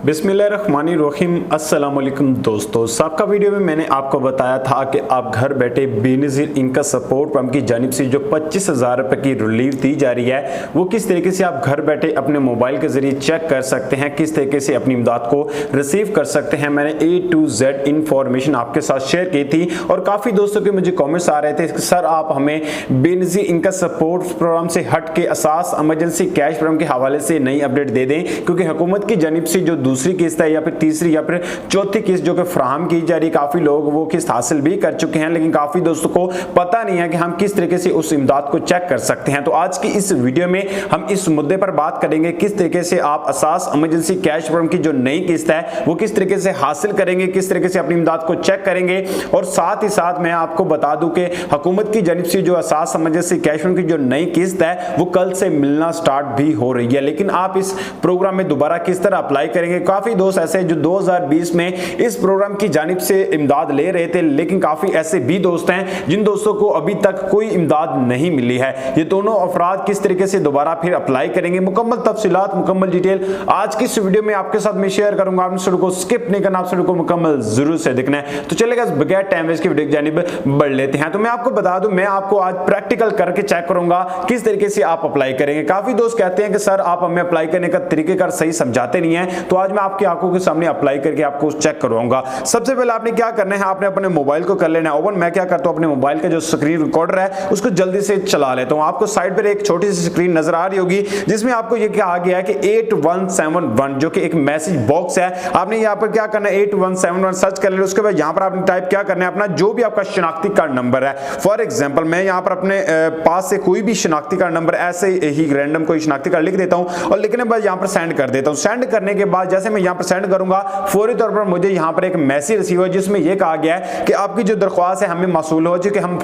बिस्मिल्लाहिर्रहमानिर्रहीम। अस्सलाम वालेकुम दोस्तों, सबका वीडियो में मैंने आपको बताया था कि आप घर बैठे बेनज़ीर इनका सपोर्ट पंप की जानिब से जो 25,000 रुपये की रिलीफ दी जा रही है वो किस तरीके से आप घर बैठे अपने मोबाइल के जरिए चेक कर सकते हैं, किस तरीके से अपनी इमदाद को रिसीव कर सकते हैं। मैंने A to Z इंफॉर्मेशन आपके साथ शेयर की थी और काफ़ी दोस्तों के मुझे कॉमेंट्स आ रहे थे कि सर आप हमें बेनज़ीर इनका सपोर्ट प्रोग्राम से हट के असास इमरजेंसी कैश प्रोग्राम के हवाले से नई अपडेट दे दें, क्योंकि हुकूमत की जानिब से जो दूसरी किस्त है या फिर तीसरी या फिर चौथी किस्त जो कि फराहम की जा रही है, काफी लोग वो किस्त हासिल भी कर चुके हैं, लेकिन काफी दोस्तों को पता नहीं है कि हम किस तरीके से उस इमदाद को चेक कर सकते हैं। तो आज की इस वीडियो में हम इस मुद्दे पर बात करेंगे किस तरीके से आप असास इमरजेंसी कैश प्रोग्राम की जो नई किस्त है वो किस तरीके से हासिल करेंगे, किस तरीके से अपनी इमदाद को चेक करेंगे। और साथ ही साथ मैं आपको बता दूं कि हुकूमत की जानिब से जो असास इमरजेंसी कैश प्रोग्राम की जो नई किस्त है वो कल से मिलना स्टार्ट भी हो रही है, लेकिन आप इस प्रोग्राम में दोबारा किस तरह अप्लाई करेंगे। काफी दोस्त ऐसे जो 2020 में इस प्रोग्राम की जानिब से इमदाद ले रहे थे, लेकिन काफी ऐसे भी दोस्त हैं जिन दोस्तों को अभी तक कोई इमदाद नहीं मिली है। ये दोनों अफराद किस तरीके से दोबारा फिर अप्लाई करेंगे, मुकम्मल तफसीलात मुकम्मल डिटेल आज की इस वीडियो में आपके साथ मैं शेयर करूंगा। आपने वीडियो को स्किप नहीं करना, आप वीडियो को मुकम्मल जरूर से देखना है। तो चलेगा बगैर टाइम वेस्ट की वीडियो की जानिब बढ़ लेते हैं। तो मैं आपको बता दूं, मैं आपको आज प्रैक्टिकल करके चेक करूंगा किस तरीके से आप अप्लाई करेंगे। काफी दोस्त कहते हैं कि सर आप हमें अप्लाई करने का तरीकेकार सही समझाते नहीं है, तो आज मैं आपकी आंखों के सामने अप्लाई करके आपको चेक करवाऊंगा। सबसे पहले आपने क्या करना है, आपने अपने मोबाइल को कर लेना है ओपन। मैं क्या करता हूं, अपने मोबाइल का जो स्क्रीन रिकॉर्डर है उसको जल्दी से चला लेता हूं। आपको साइड पर एक छोटी सी स्क्रीन नजर आ रही होगी जिसमें आपको ये कहा गया है कि 8171 जो कि एक मैसेज बॉक्स है। आपने यहां पर क्या करना है, 8171 सर्च कर लेना। उसके बाद यहां पर आपने टाइप क्या करना है, अपना जो भी आपका शनाख्ती कार्ड नंबर है। फॉर एग्जांपल मैं यहां पर अपने पास से कोई भी शनाख्ती कार्ड नंबर ऐसे ही रैंडम कोई शनाख्ती कार्ड लिख देता हूं और लिखने के बाद यहां पर सेंड कर देता हूं। सेंड करने के बाद जैसे मैं यहां पर सेंड करूंगा, फौरी तौर पर मुझे यहां पर एक मैसेज रिसीव हुआ जिसमें यह कहा गया है कि आपकी जो दरख्वास्त है हमें मौसूल हो चुकी है, हम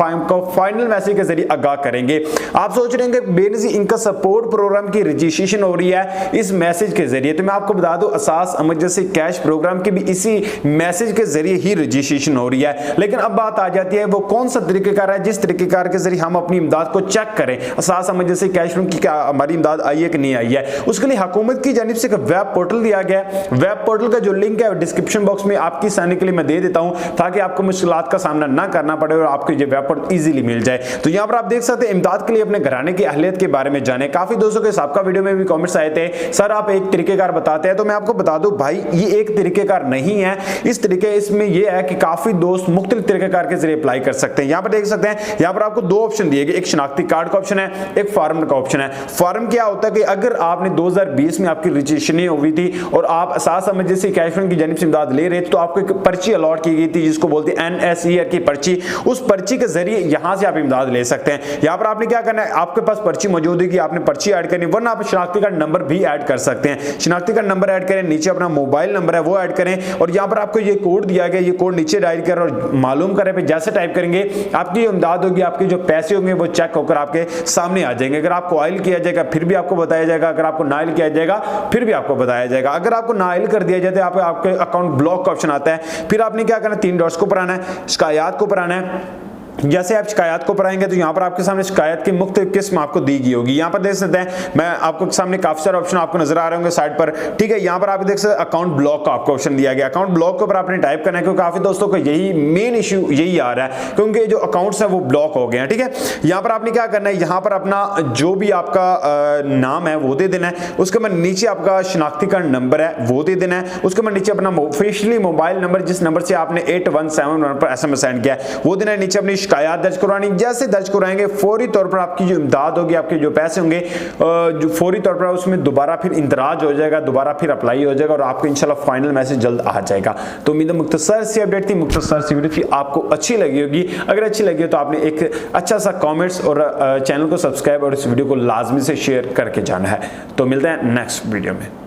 फाइनल मैसेज के जरिए आगाह करेंगे। आप सोच रहे हैं कि बेनज़ीर इनका सपोर्ट प्रोग्राम की रजिस्ट्रेशन हो रही है इस मैसेज के जरिए, तो मैं आपको बता दूं असास इमरजेंसी कैश प्रोग्राम की भी इसी मैसेज के जरिए ही रजिस्ट्रेशन हो रही है। लेकिन अब बात आ जाती है वो कौन सा तरीकेकार है जिस तरीकेकार के जरिए हम अपनी इमदाद को चेक करें, असास इमरजेंसी कैश प्रोग्राम की क्या हमारी इमदाद आई है कि नहीं आई है। उसके लिए हुकूमत की जानिब से एक वेब पोर्टल दिया गया है। वेब पोर्टल का जो लिंक है डिस्क्रिप्शन बॉक्स में आपकी आसानी के लिए मैं दे देता हूं, ताकि आपको मुश्किलात का सामना ना करना पड़े और आपको ये वेब पोर्टल इजीली मिल जाए। तो यहां पर आप देख सकते हैं इमदाद के लिए अपने घराने की अहलियत के बारे में जाने। काफी दोस्तों के सबका वीडियो में भी कमेंट्स आए थे, सर आप एक तरीकेकार बताते हैं। तो मैं आपको बता दूं भाई, ये एक तरीकेकार नहीं है। इस तरीके इसमें यह है कि काफी दोस्त मुख्तलिफ तरीकेकार के जरिए अप्लाई कर सकते हैं। यहां पर देख सकते हैं, यहां पर आपको दो ऑप्शन दिए गए, एक शनाख्ती कार्ड का ऑप्शन है, एक फॉर्म का ऑप्शन है। फॉर्म क्या होता है कि अगर आपने 2020 में आपकी रजिस्ट्रेशन हुई थी और आप असास इमरजेंसी कैश प्रोग्राम की जानिब से इमदाद ले रहे थे, तो आपको एक पर्ची अलॉट की गई थी जिसको बोलते हैं NSER की पर्ची। उस पर्ची के जरिए यहां से आप इमदाद ले सकते हैं। यहां पर आपने क्या करना है, आपके पास पर्ची मौजूद है कि आपने पर्ची ऐड करनी, वरना आप शनाख्ती कार्ड नंबर भी ऐड कर सकते हैं। शनाख्ती कार्ड नंबर ऐड करें, नीचे अपना मोबाइल नंबर है वो ऐड करें और यहां पर आपको ये कोड दिया गया, ये कोड नीचे डायल कर और मालूम करें पे जैसे टाइप करेंगे आपकी जो इमदाद होगी, आपके जो पैसे होंगे वो चेक होकर आपके सामने आ जाएंगे। अगर आपको ऑयल किया जाएगा फिर भी आपको बताया जाएगा, अगर आपको नाइल किया जाएगा फिर भी आपको बताया जाएगा। अगर आपको नाइल कर दिया जाए तो आपके अकाउंट ब्लॉक का ऑप्शन आता है। फिर आपने क्या करना है, 3 डॉट्स को ऊपर आना है, शिकायत को ऊपर आना है। जैसे आप शिकायत को पढ़ाएंगे तो यहाँ पर आपके सामने शिकायत की मुख्तलिफ किस्म आपको दी गई होगी। यहाँ पर देख सकते हैं, मैं आपको सामने काफी सारे ऑप्शन आपको नजर आ रहे होंगे साइड पर, ठीक है। यहाँ पर आप देख सकते हैं अकाउंट ब्लॉक का आपको ऑप्शन दिया गया। अकाउंट ब्लॉक के ऊपर आपने टाइप करना है, क्योंकि काफी दोस्तों को यही मेन इशू यही आ रहा है, क्योंकि जो अकाउंट्स है वो ब्लॉक हो गए हैं, ठीक है। यहाँ पर आपने क्या करना है, यहाँ पर अपना जो भी आपका नाम है वो दे देना है। उसके बाद नीचे आपका शनाख्ती कार्ड नंबर है वो दे देना है। उसके बाद नीचे अपना ऑफिशियली मोबाइल नंबर जिस नंबर से आपने 8171 पर SMS सेंड किया है वो देना है। नीचे अपनी शिकायत दर्ज करवानी, जैसे दर्ज कराएंगे फौरी तौर पर आपकी जो इमदाद होगी, आपके जो पैसे होंगे जो फौरी तौर पर उसमें दोबारा फिर इंदराज हो जाएगा, दोबारा फिर अप्लाई हो जाएगा और आपको इंशाल्लाह फाइनल मैसेज जल्द आ जाएगा। तो उम्मीद है मुख्तसर सी अपडेट थी, मुख्तसर सी वीडियो थी, आपको अच्छी लगी होगी। अगर अच्छी लगी हो तो आपने एक अच्छा सा कमेंट्स और चैनल को सब्सक्राइब और इस वीडियो को लाजमी से शेयर करके जाना है। तो मिलते हैं नेक्स्ट वीडियो में।